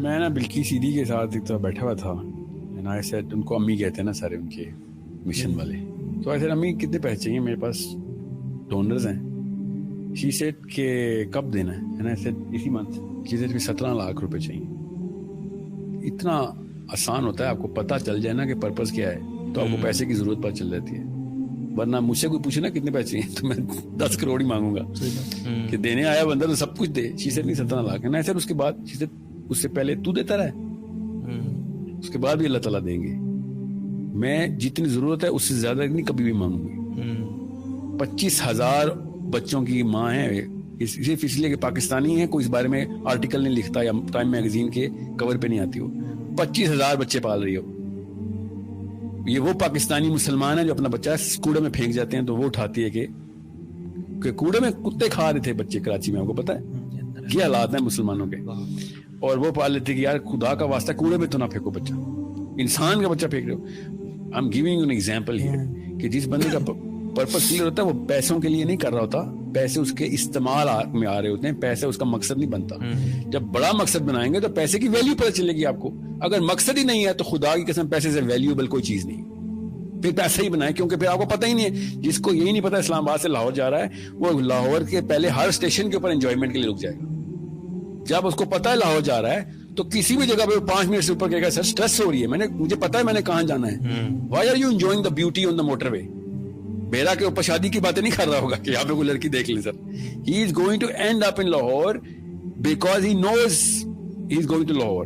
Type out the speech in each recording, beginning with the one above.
میں نا بلکی سیدھی کے ساتھ ایک تو بیٹھا ہوا تھا. And I said, ان کو امی کہتے ہیں نا سارے ان کے مشن والے. تو I said, امی کتنے پیسے چاہیے, میرے پاس ڈونرز ہیں. She said کہ کب دینا ہے. And I said, اسی منتھ. She said 17 لاکھ روپے چاہیے. اتنا آسان ہوتا ہے, آپ کو پتہ چل جائے نا کہ پرپز کیا ہے تو آپ کو پیسے کی ضرورت پتہ چل جاتی ہے. ورنہ مجھ سے کوئی پوچھے نا کتنے پیسے چاہیے تو میں 10 کروڑ ہی مانگوں گا کہ دینے آیا بندہ تو سب کچھ دے. She said نہیں 17 لاکھ ہے نا. اس کے بعد She said اس سے پہلے تو دیتا رہے, اس کے بعد بھی اللہ تعالیٰ دیں گے. میں جتنی ضرورت ہے اس سے زیادہ نہیں کبھی بھی مانگوں گی. 25,000 بچوں کی ماں ہے, صرف اس لیے کہ پاکستانی ہے, کوئی اس بارے میں آرٹیکل نہیں لکھتا یا ٹائم میگزین کے کور پہ نہیں آتی. ہو 25,000 بچے پال رہی ہو. یہ وہ پاکستانی مسلمان ہے جو اپنا بچہ کوڑے میں پھینک جاتے ہیں تو وہ اٹھاتی ہے کہ کوڑے میں کتے کھا رہے تھے بچے کراچی میں, آپ کو پتا ہے کیا حالات ہیں مسلمانوں کے, اور وہ پال لیتے کہ یار خدا کا واسطہ کوڑے میں تو نہ پھینکو بچہ, انسان کا بچہ پھینک رہے ہو. I am giving an example here کہ جس بندے کا پرپس کلیئر ہوتا ہے وہ پیسوں کے لیے نہیں کر رہا ہوتا, پیسے اس کے استعمال میں آ رہے ہوتے ہیں, پیسے اس کا مقصد نہیں بنتا. جب بڑا مقصد بنائیں گے تو پیسے کی ویلیو پتہ چلے گی آپ کو. اگر مقصد ہی نہیں ہے تو خدا کی قسم پیسے سے ویلیوبل کوئی چیز نہیں, پھر پیسہ ہی بنائیں, کیونکہ پھر آپ کو پتہ ہی نہیں ہے. جس کو یہی نہیں پتا اسلام آباد سے لاہور جا رہا ہے وہ لاہور کے پہلے ہر اسٹیشن کے اوپر انجوائمنٹ کے لیے رک جائے گا. جب اس کو پتا ہے لاہور جا رہا ہے تو کسی بھی جگہ پہ 5 منٹ سے اوپر کہے گا سر اسٹریس ہو رہی ہے, مجھے پتا ہے میں نے کہاں جانا ہے. Why are you enjoying the beauty on the motorway. میرا کے اوپر شادی کی باتیں نہیں کر رہا ہوگا کہ یہاں پہ کوئی لڑکی دیکھ لیں. Sir he is going to end up in Lahore because he knows he is going to Lahore.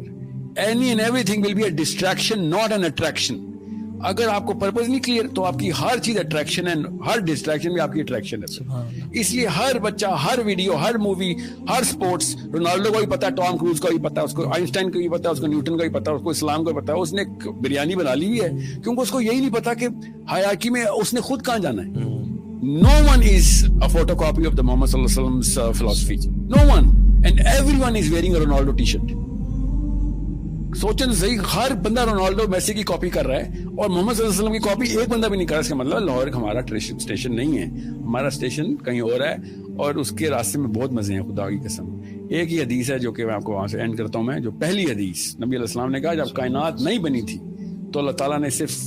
Any and everything will be a distraction not an attraction. اگر آپ کو پرپز نہیں کلیئر تو آپ کی ہر چیز اٹریکشن ہے, ہر ڈسٹریکشن بھی آپ کی اٹریکشن ہے. اس لیے ہر بچہ, ہر ویڈیو, ہر مووی, ہر سپورٹس, رونالڈو کو بھی پتا ہے, ٹام کروز کو بھی پتا ہے, اس کو آئنسٹائن کو بھی پتا ہے, اس کو نیوٹن کا بھی پتا ہے, اس کو اسلام کو بھی پتا ہے. اس نے بریانی بنا لی ہے کیونکہ اس کو یہی نہیں پتا کہ حیاکی میں اس نے خود کہاں جانا ہے. No one is a photocopy of the Muhammad sallallahu alaihi wasallam's philosophy. No one, and everyone is wearing a Ronaldo t-shirt. سوچیں تو صحیح, ہر بندہ رونالڈو میسی کی کاپی کر رہا ہے اور محمد صلی اللہ علیہ وسلم کی کاپی ایک بندہ بھی نہیں کر رہا. اس کا مطلب لاہور ہمارا اسٹیشن نہیں ہے, ہمارا اسٹیشن کہیں اور ہے, اور اس کے راستے میں بہت مزے ہیں خدا کی قسم. ایک ہی حدیث ہے جو کہ میں آپ کو وہاں سے اینڈ کرتا ہوں. میں جو پہلی حدیث نبی علیہ السلام نے کہا جب کائنات نہیں بنی تھی تو اللہ تعالیٰ نے صرف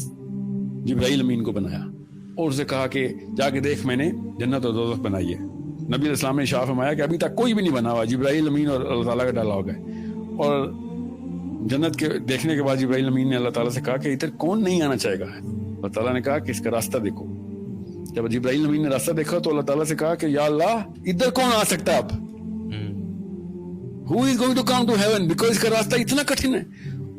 جبرائیل امین کو بنایا اور اسے کہا کہ جا کے دیکھ میں نے جنت اور دوزخ بنائی ہے. نبی علیہ السلام نے شاہ فرمایا کہ ابھی تک کوئی بھی نہیں بنا ہوا, جبرائیل امین اور اللہ تعالیٰ کا ڈالا ہوگا. اور جنت کے دیکھنے کے بعد جبرائیل امین نے اللہ تعالیٰ سے کہا کہ ادھر کون نہیں آنا چاہے گا. اللہ تعالیٰ نے کہا کہ اس کا راستہ دیکھو. جب جبرائیل امین نے راستہ دیکھا تو اللہ تعالیٰ سے کہا کہ یا اللہ ادھر کون آ سکتا ہے اب, who is going to come to heaven, because اس کا راستہ اتنا کٹھن ہے.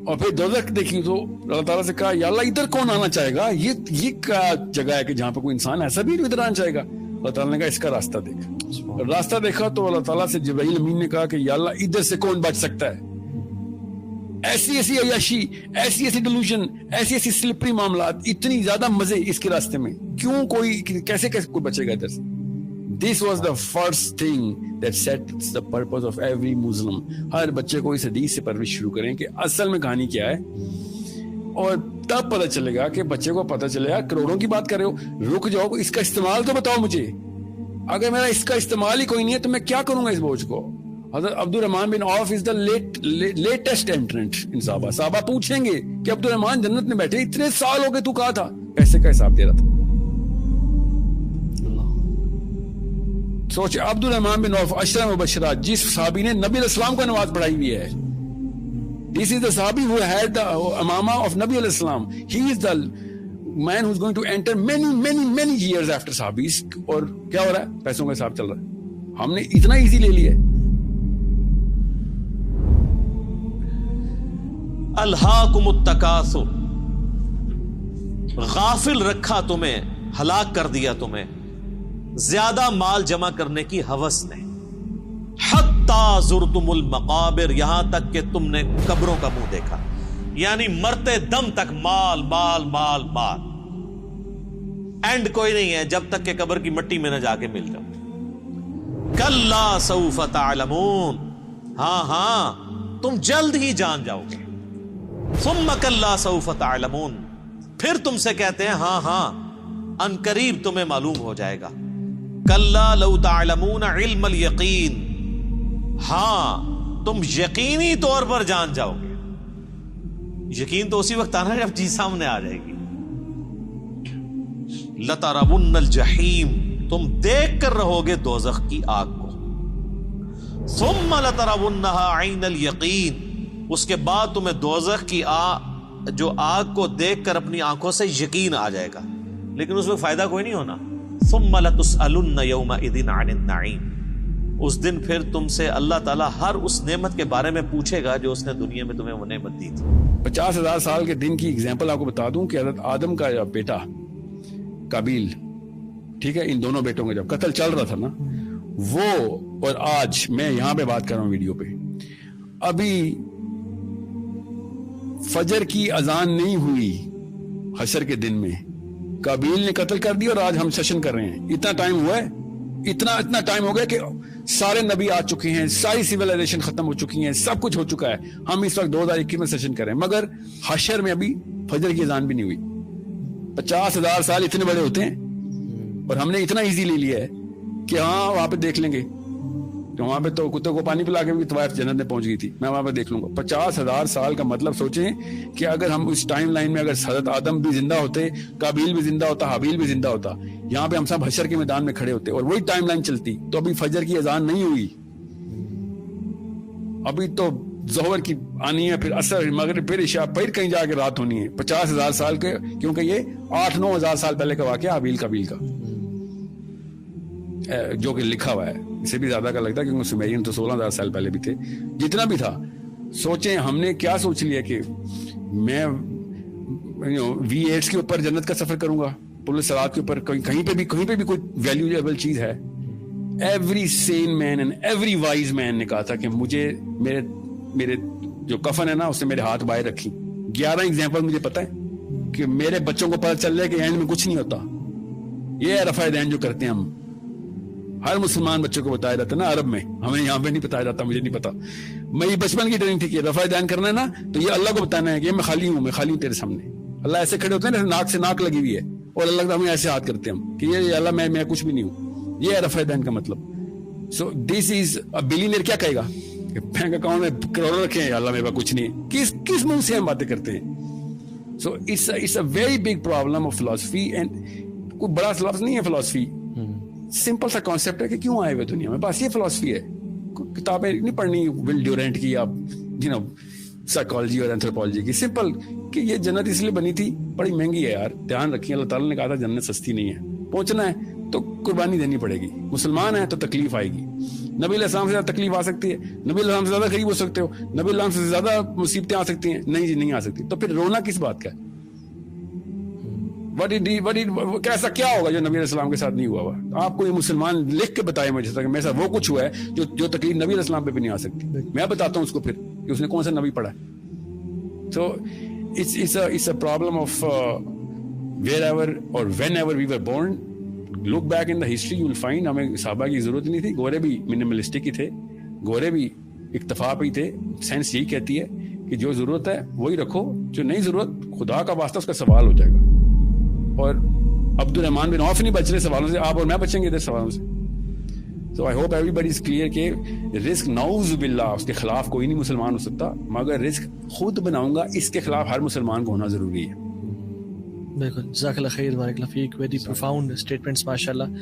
اور پھر دوزخ دیکھی تو اللہ تعالیٰ سے کہا یا اللہ ادھر کون آنا چاہے گا, یہ کیا جگہ ہے کہ جہاں پہ کوئی انسان ایسا بھی ادھر آنا چاہے گا. اللہ تعالیٰ نے کہا اس کا راستہ دیکھ. راستہ دیکھا تو اللہ تعالیٰ سے جبرائیل امین نے کہا کہ یا اللہ ادھر سے کون بچ سکتا ہے. ایسی ایسی عیاشی, ایسی ایسی ڈیلوژن, ایسی ایسی سلپری معاملات, اتنی زیادہ مزے اس کے راستے میں, کیوں کوئی کیسے کوئی بچے گا ادھر سے. This was the first thing that sets the purpose of every Muslim. ہر بچے کو اس حدیث سے پرورش شروع کریں کہ اصل میں کہانی کیا ہے, اور تب پتہ چلے گا کہ بچے کو پتہ چلے گا. کروڑوں کی بات کر رہے ہو, رک جاؤ, اس کا استعمال تو بتاؤ مجھے. اگر میرا اس کا استعمال ہی کوئی نہیں ہے تو میں کیا کروں گا اس بوجھ کو. حضرت عبد الرحمن بن عوف از دا لیٹسٹ انٹرنٹ ان صحابہ. صحابہ پوچھیں گے کہ عبد الرحمن جنت میں بیٹھے, اتنے سال ہو گئے تو کہا تھا, پیسے کا حساب دے رہا تھا. سوچ, عبد الرحمن بن عوف عشرہ مبشرات, جس صحابی نے نبی علیہ السلام کو نماز پڑھائی ہوئی ہے. This is the صحابی who had the Imama of نبی علیہ السلام. He is the man who is going to enter many years after صحابیز. اور کیا ہو رہا ہے, پیسوں کا حساب چل رہا ہے. ہم نے اتنا ایزی لے لیا ہے. الہاکم التکاثر, غافل رکھا تمہیں, ہلاک کر دیا تمہیں زیادہ مال جمع کرنے کی ہوس نے. حتی زرتم المقابر, یہاں تک کہ تم نے قبروں کا منہ دیکھا. یعنی مرتے دم تک مال مال مال مال, اینڈ کوئی نہیں ہے جب تک کہ قبر کی مٹی میں نہ جا کے مل جاؤ. کلا سوف تعلمون, ہاں تم جلد ہی جان جاؤ گے. ثم کلا سوف تعلمون, پھر تم سے کہتے ہیں ہاں ان قریب تمہیں معلوم ہو جائے گا. کلا لو تعلمون علم الیقین, ہاں تم یقینی طور پر جان جاؤ گے. یقین تو اسی وقت آنا جب چیز سامنے آ جائے گی. لَتَرَوُنَّ الْجَحِيمَ تم دیکھ کر رہو گے دوزخ کی آگ کو. ثُمَّ لَتَرَوُنَّهَا عَيْنَ الْيَقِينَ اس کے بعد تمہیں دوزخ کی جو آگ کو دیکھ کر اپنی آنکھوں سے یقین آ جائے گا, لیکن اس میں فائدہ کوئی نہیں ہونا. ثُمَّ لَتُسْأَلُنَّ يَوْمَئِذٍ عَنِ النَّعِيمِ اس دن پھر تم سے اللہ تعالیٰ ہر اس نعمت کے بارے میں پوچھے گا جو اس نے دنیا میں تمہیں وہ نعمت دی تھی. 50,000 سال کے دن کی اگزامپل آپ کو بتا دوں کہ حضرت آدم کا بیٹا قابیل, ٹھیک ہے, ان دونوں بیٹوں کا جب قتل چل رہا تھا نا, وہ اور آج میں یہاں پہ بات کر رہا ہوں ویڈیو پہ, ابھی فجر کی اذان نہیں ہوئی حشر کے دن میں قابیل نے قتل کر دیا, اور آج ہم سیشن کر رہے ہیں. اتنا ٹائم ہوا ہے, اتنا ٹائم ہو گیا کہ سارے نبی آ چکے ہیں, ساری سیولائزیشن ختم ہو چکی ہیں, سب کچھ ہو چکا ہے. ہم اس وقت 2021 میں سیشن کر رہے ہیں, مگر حشر میں ابھی فجر کی اذان بھی نہیں ہوئی. 50,000 سال اتنے بڑے ہوتے ہیں, اور ہم نے اتنا ایزی لے لیا ہے کہ ہاں وہاں پہ دیکھ لیں گے. تو وہاں پہ تو کتے کو پانی پلا کے بھی طوائف جنت میں پہنچ گئی تھی, میں وہاں پہ دیکھ لوں گا. 50,000 سال کا مطلب سوچیں کہ اگر ہم اس ٹائم لائن میں اگر حضرت آدم بھی زندہ ہوتے, قابیل بھی زندہ ہوتا, حابیل بھی زندہ ہوتا, یہاں پہ ہم سب حشر کے میدان میں کھڑے ہوتے, اور وہی ٹائم لائن چلتی, تو ابھی فجر کی اذان نہیں ہوئی. ابھی تو ظہر کی آنی ہے, پھر عصر, مغرب, پھر عشاء, پھر کہیں جا کے رات ہونی ہے. 50,000 سال کے, کیونکہ یہ 8-9 ہزار سال پہلے کا واقعہ حابیل قابیل کا, جو کہ لکھا ہوا ہے. اسے بھی زیادہ کا لگتا ہے کیونکہ سمیرین تو 16,000 سال پہلے بھی تھے. جتنا بھی تھا, سوچیں ہم نے کیا سوچ لیا کہ میں V8 کے اوپر جنت کا سفر کروں گا, پل صراط کے اوپر, کہیں پہ بھی کوئی ویلیویبل چیز ہے. Every sane man and every wise man نے کہا تھا کہ مجھے میرے جو کفن ہے نا اس نے میرے ہاتھ باہر رکھی. 11 ایگزامپل مجھے پتا ہے کہ میرے بچوں کو پتہ چل رہا ہے کہ اینڈ میں کچھ نہیں ہوتا. یہ ہے رفع دین جو کرتے ہیں ہم, ہر مسلمان بچوں کو بتایا جاتا ہے نا عرب میں, ہمیں یہاں پہ نہیں بتایا جاتا, مجھے نہیں پتا. میری بچپن کی ٹریننگ تھی کہ رفع دین کرنا ہے نا تو یہ اللہ کو بتانا ہے کہ میں خالی ہوں تیرے سامنے. اللہ ایسے کھڑے ہوتے ہیں نا, ناک سے ناک لگی ہوئی ہے, اور اللہ ہمیں ایسے ہاتھ کرتے ہیں ہم کہ یہ اللہ میں کچھ بھی نہیں ہوں. یہ ہے رفع دین کا مطلب. سو دس از بلینئر. کیا کہے گا کہ بینک اکاؤنٹ میں کروڑوں رکھے ہیں, اللہ میرے پاس کچھ نہیں ہے. کس منہ سے ہم باتیں کرتے ہیں. So it's a very big problem of philosophy, and کوئی بڑا لفظ نہیں ہے فلاسفی, سمپل سا کانسیپٹ ہے کہ کیوں آئے ہوئے دنیا میں, بس یہ فلاسفی ہے. کتابیں نہیں پڑھنی ول ڈیورنٹ کی یا سائیکالوجی اور اینتھروپولوجی کی. سمپل کہ یہ جنت اس لیے بنی تھی, بڑی مہنگی ہے یار, دھیان رکھیں. اللہ تعالیٰ نے کہا تھا جنت سستی نہیں ہے, پہنچنا ہے تو قربانی دینی پڑے گی. مسلمان ہیں تو تکلیف آئے گی. نبی علیہ السلام سے زیادہ تکلیف آ سکتی ہے, نبی علیہ السلام سے زیادہ قریب ہو سکتے ہو, نبی علیہ السلام سے زیادہ مصیبتیں آ سکتی ہیں. نہیں جی نہیں آ سکتی. تو پھر رونا کس بات کا ہے؟ کیسا کیا ہوگا جو نبی علیہ السلام کے ساتھ نہیں ہوا ہوا؟ آپ کو یہ مسلمان لکھ کے بتائے مجھے کہ میرے ساتھ وہ کچھ ہوا ہے جو تکلیف نبی علیہ السلام پہ بھی نہیں آ سکتی. میں بتاتا ہوں اس کو پھر کہ اس نے کون سا نبی پڑھا ہے. So it's a problem of wherever or whenever we were born. Look back in the history, you will find ہمیں صحابہ کی ضرورت نہیں تھی. گورے بھی منیملسٹک ہی تھے, گورے بھی اکتفا پہ ہی تھے. سائنس یہی کہتی ہے کہ جو ضرورت ہے وہی رکھو, جو نہیں ضرورت خدا کا واسطہ اس کا سوال ہو جائے گا. اور عبد الرحمان بن عوف نہیں بچ رہے سوالوں سے, آپ اور میں بچیں گے ادھر سوالوں سے. So I hope everybody is clear کہ رزق نعوذ باللہ اس کے خلاف کوئی نہیں مسلمان ہو سکتا, مگر رزق خود بناؤں گا اس کے خلاف ہر مسلمان کو ہونا ضروری ہے. بالکل. جزاک اللہ خیر, بارک اللہ فیک. ویری پروفاؤنڈ اسٹیٹمنٹس ماشاء اللہ.